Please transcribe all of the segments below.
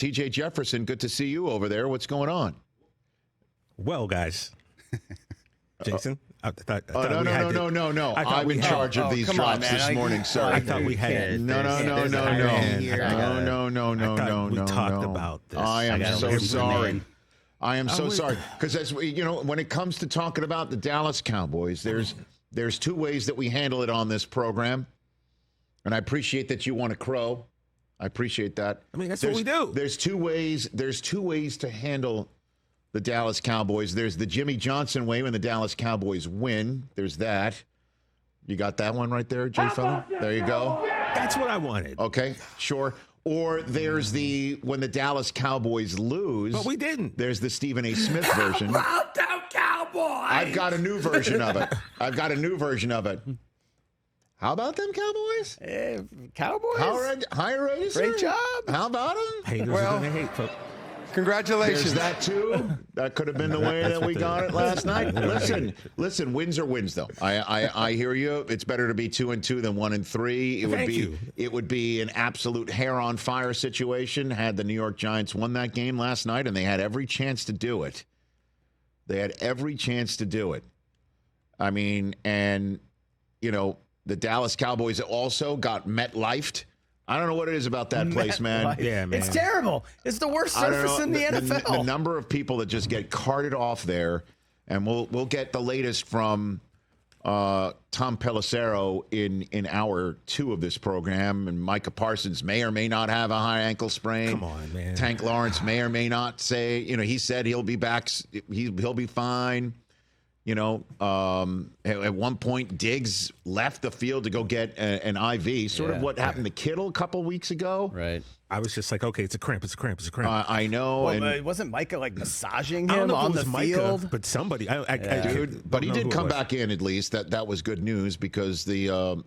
TJ Jefferson, good to see you over there. What's going on? Well, guys. Jason? I thought no. I'm in charge of these drops this morning. Sorry. I thought we had No. We talked about this. I am so sorry. I am so sorry. Because as when it comes to talking about the Dallas Cowboys, there's two ways that we handle it on this program. And I appreciate that you want to crow. I appreciate that. I mean, that's what we do. There's two ways to handle the Dallas Cowboys. There's the Jimmy Johnson way when the Dallas Cowboys win. There's that. You got that one right there, Jay Fella? There you go. That's what I wanted. Okay, sure. Or there's when the Dallas Cowboys lose. But we didn't. There's the Stephen A. Smith version. How about them Cowboys? I've got a new version of it. How about them Cowboys? Cowboys? Higher race? Great job. How about them? Haters are going to hate, folks. Congratulations. There's that too. That could have been the way that we got it last night. Listen. Wins are wins, though. I hear you. It's better to be 2-2 than 1-3. It would be an absolute hair on fire situation had the New York Giants won that game last night, and they had every chance to do it. I mean, and the Dallas Cowboys also got MetLifed. I don't know what it is about that place, man. Yeah, man. It's terrible. It's the worst surface in the NFL. The number of people that just get carted off there, and we'll get the latest from Tom Pelissero in hour 2 of this program. And Micah Parsons may or may not have a high ankle sprain. Come on, man. Tank Lawrence may or may not say. He said he'll be back. He'll be fine. At one point, Diggs left the field to go get an IV, sort of what happened to Kittle a couple weeks ago. Right. I was just like, okay, it's a cramp. I know. Well, wasn't Micah massaging I don't him know on if it the was field? Micah, but somebody. But he did come back in at least. That was good news because the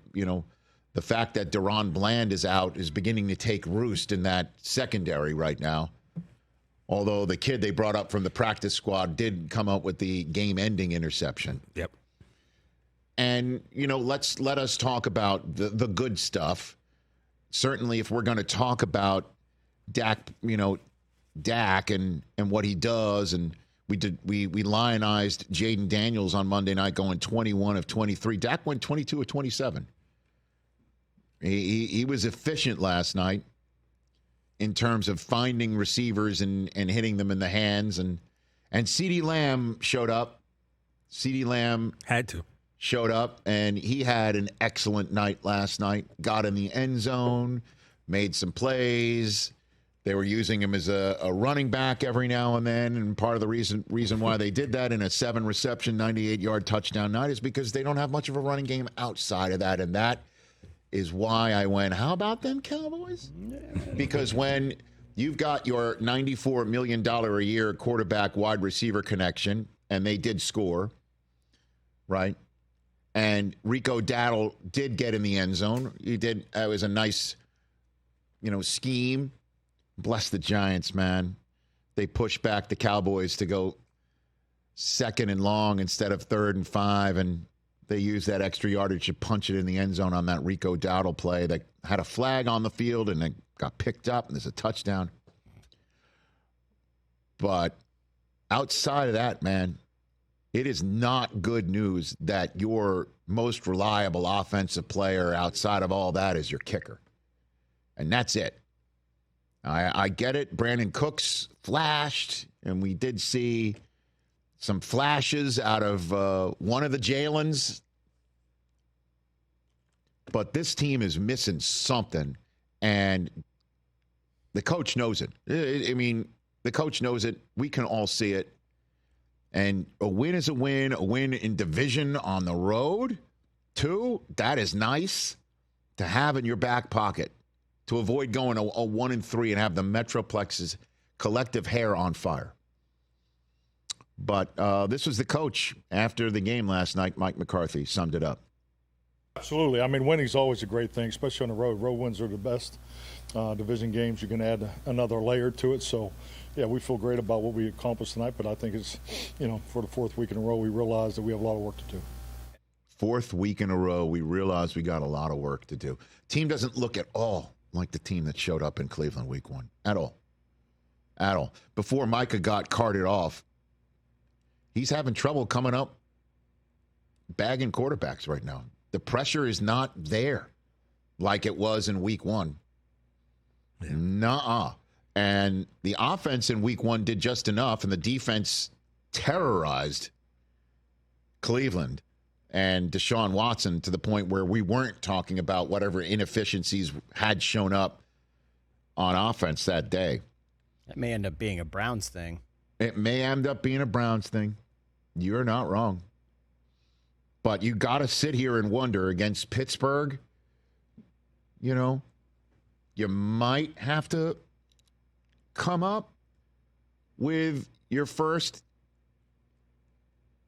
fact that Deron Bland is out is beginning to take roost in that secondary right now. Although the kid they brought up from the practice squad did come up with the game-ending interception. Yep. And, let us talk about the good stuff. Certainly, if we're going to talk about Dak, Dak and what he does, and we lionized Jaden Daniels on Monday night going 21 of 23. Dak went 22 of 27. He was efficient last night in terms of finding receivers and hitting them in the hands. And CeeDee Lamb showed up. CeeDee Lamb showed up, and he had an excellent night last night. Got in the end zone, made some plays. They were using him as a running back every now and then, and part of the reason why they did that in a 7-reception, 98-yard touchdown night is because they don't have much of a running game outside of that, and that is why I went, how about them Cowboys? Because when you've got your $94 million a year quarterback wide receiver connection, and they did score, right? And Rico Dowdle did get in the end zone. He did. It was a nice, scheme. Bless the Giants, man. They pushed back the Cowboys to go 2nd and long instead of 3rd and 5, and they used that extra yardage to punch it in the end zone on that Rico Dowdle play that had a flag on the field and it got picked up, and there's a touchdown. But outside of that, man, it is not good news that your most reliable offensive player outside of all that is your kicker. And that's it. I get it. Brandon Cooks flashed, and we did see some flashes out of one of the Jalens. But this team is missing something, and the coach knows it. The coach knows it. We can all see it. And a win is a win in division on the road, too. That is nice to have in your back pocket to avoid going a 1-3 and have the Metroplex's collective hair on fire. But this was the coach after the game last night. Mike McCarthy summed it up. Absolutely. Winning's always a great thing, especially on the road. Road wins are the best division games. You can add another layer to it. So, yeah, we feel great about what we accomplished tonight, but I think it's, for the 4th week in a row, we realize that we have a lot of work to do. 4th week in a row, we realize we got a lot of work to do. Team doesn't look at all like the team that showed up in Cleveland week 1 at all. at all. Before Micah got carted off, he's having trouble coming up, bagging quarterbacks right now. The pressure is not there like it was in week one. Yeah. Nuh-uh. And the offense in week one did just enough, and the defense terrorized Cleveland and Deshaun Watson to the point where we weren't talking about whatever inefficiencies had shown up on offense that day. That may end up being a Browns thing. It may end up being a Browns thing. You're not wrong. But you got to sit here and wonder against Pittsburgh, you might have to come up with your first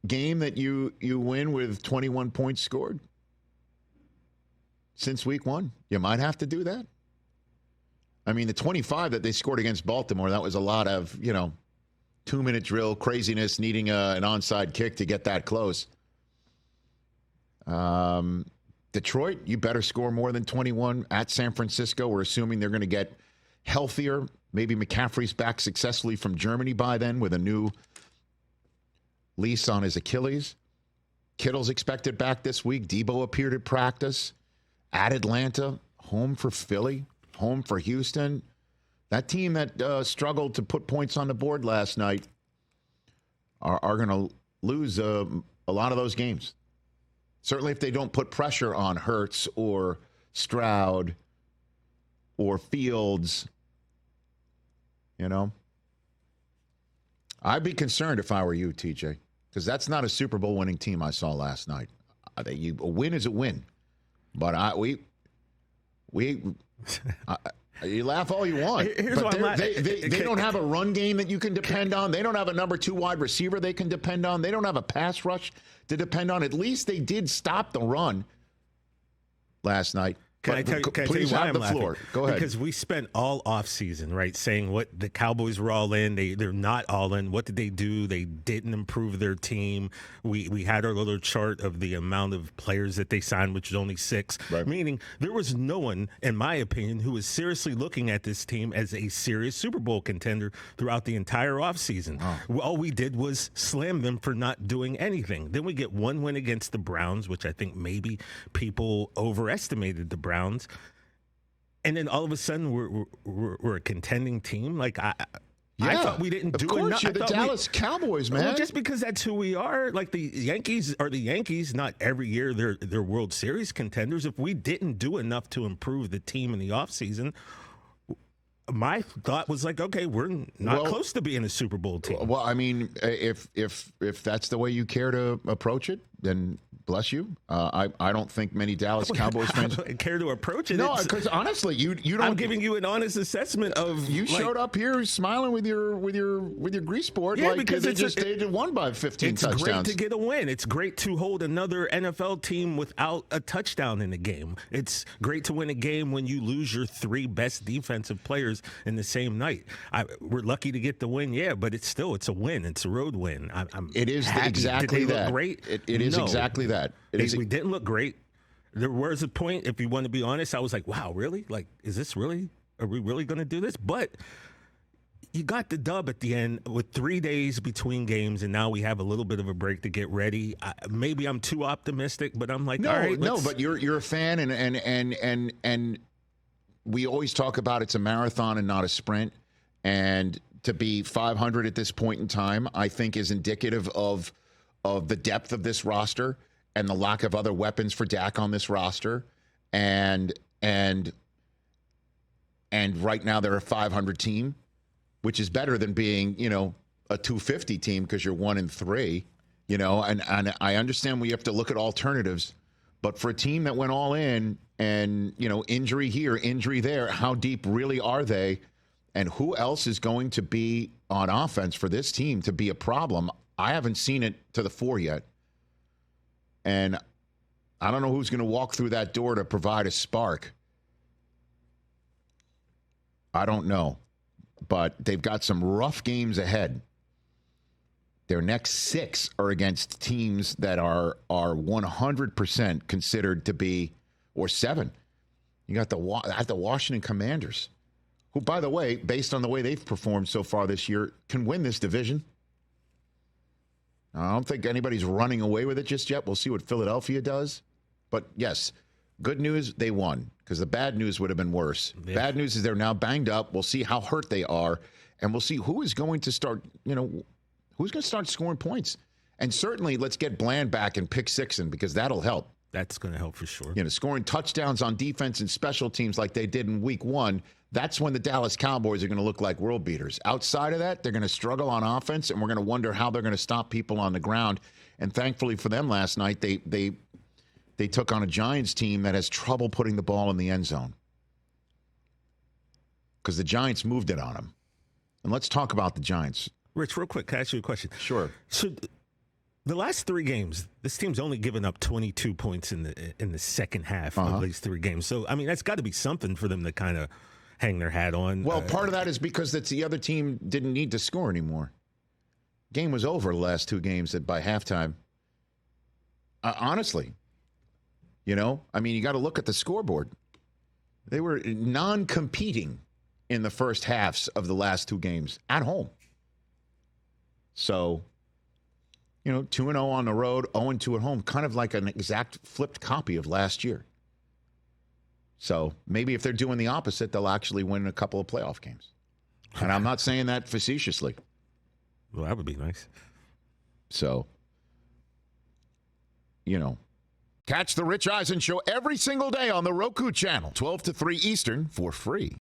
game that you win with 21 points scored since week one. You might have to do that. I mean, the 25 that they scored against Baltimore, that was a lot of, 2-minute drill craziness, needing an onside kick to get that close. Detroit, you better score more than 21 at San Francisco. We're assuming they're going to get healthier. Maybe McCaffrey's back successfully from Germany by then with a new lease on his Achilles. Kittle's expected back this week. Debo appeared at practice. At Atlanta, home for Philly, home for Houston. That team that struggled to put points on the board last night are going to lose a lot of those games. Certainly if they don't put pressure on Hurts or Stroud or Fields, I'd be concerned if I were you, TJ, because that's not a Super Bowl winning team I saw last night. A win is a win, but you laugh all you want. Here's but why they don't have a run game that you can depend on. They don't have a number 2 wide receiver they can depend on. They don't have a pass rush to depend on. At least they did stop the run last night. Can I tell you why I'm laughing? Go ahead. Because we spent all offseason, right, saying what the Cowboys were all in. They're not all in. What did they do? They didn't improve their team. We had our little chart of the amount of players that they signed, which was only 6. Right. Meaning there was no one, in my opinion, who was seriously looking at this team as a serious Super Bowl contender throughout the entire offseason. Oh. All we did was slam them for not doing anything. Then we get one win against the Browns, which I think maybe people overestimated the Browns. And then all of a sudden we're a contending team. Like I thought we didn't do enough. Of course, you're the Dallas Cowboys, man. Well, just because that's who we are. Like the Yankees are the Yankees. Not every year they're World Series contenders. If we didn't do enough to improve the team in the offseason, my thought was like, okay, we're not close to being a Super Bowl team. Well, I mean, if that's the way you care to approach it, then bless you. I don't think many Dallas Cowboys fans care to approach it. No, because honestly, you don't. I'm giving you an honest assessment of. You showed up here smiling with your grease board, because they just won by 15 touchdowns. It's great to get a win. It's great to hold another NFL team without a touchdown in the game. It's great to win a game when you lose your 3 best defensive players in the same night. We're lucky to get the win, but it's a win. It's a road win. It is happy. exactly Did they that. Look great? It is exactly that. We didn't look great. There was a point, if you want to be honest, I was like, wow, really? Like, is this really? Are we really going to do this? But you got the dub at the end with 3 days between games, and now we have a little bit of a break to get ready. Maybe I'm too optimistic, but I'm like, all right. No, but you're a fan, and we always talk about it's a marathon and not a sprint. And to be 500 at this point in time, I think is indicative of the depth of this roster and the lack of other weapons for Dak on this roster. And right now they're a 500 team, which is better than being, a 250 team because you're 1-3, and I understand we have to look at alternatives, but for a team that went all in and, injury here, injury there, how deep really are they? And who else is going to be on offense for this team to be a problem? I haven't seen it to the fore yet. And I don't know who's going to walk through that door to provide a spark. I don't know. But they've got some rough games ahead. Their next 6 are against teams that are 100% considered to be, or 7. You got the Washington Commanders, who, by the way, based on the way they've performed so far this year, can win this division. I don't think anybody's running away with it just yet. We'll see what Philadelphia does. But, yes, good news, they won, because the bad news would have been worse. Yeah. Bad news is they're now banged up. We'll see how hurt they are, and we'll see who is going to start, who's going to start scoring points. And certainly let's get Bland back and pick sixing, because that'll help. That's going to help for sure. Scoring touchdowns on defense and special teams like they did in week 1, that's when the Dallas Cowboys are going to look like world beaters. Outside of that, they're going to struggle on offense, and we're going to wonder how they're going to stop people on the ground. And thankfully for them last night, they took on a Giants team that has trouble putting the ball in the end zone, because the Giants moved it on them. And let's talk about the Giants. Rich, real quick, can I ask you a question? Sure. So the last 3 games, this team's only given up 22 points in the second half of these 3 games. So, I mean, that's got to be something for them to kind of hang their hat on. Well, part of that is because the other team didn't need to score anymore. Game was over the last 2 games by halftime. Honestly, you got to look at the scoreboard. They were non-competing in the first halves of the last 2 games at home. So, 2-0 on the road, 0-2 at home, kind of like an exact flipped copy of last year. So maybe if they're doing the opposite, they'll actually win a couple of playoff games. And I'm not saying that facetiously. Well, that would be nice. So, catch the Rich Eisen Show every single day on the Roku Channel, 12 to 3 Eastern, for free.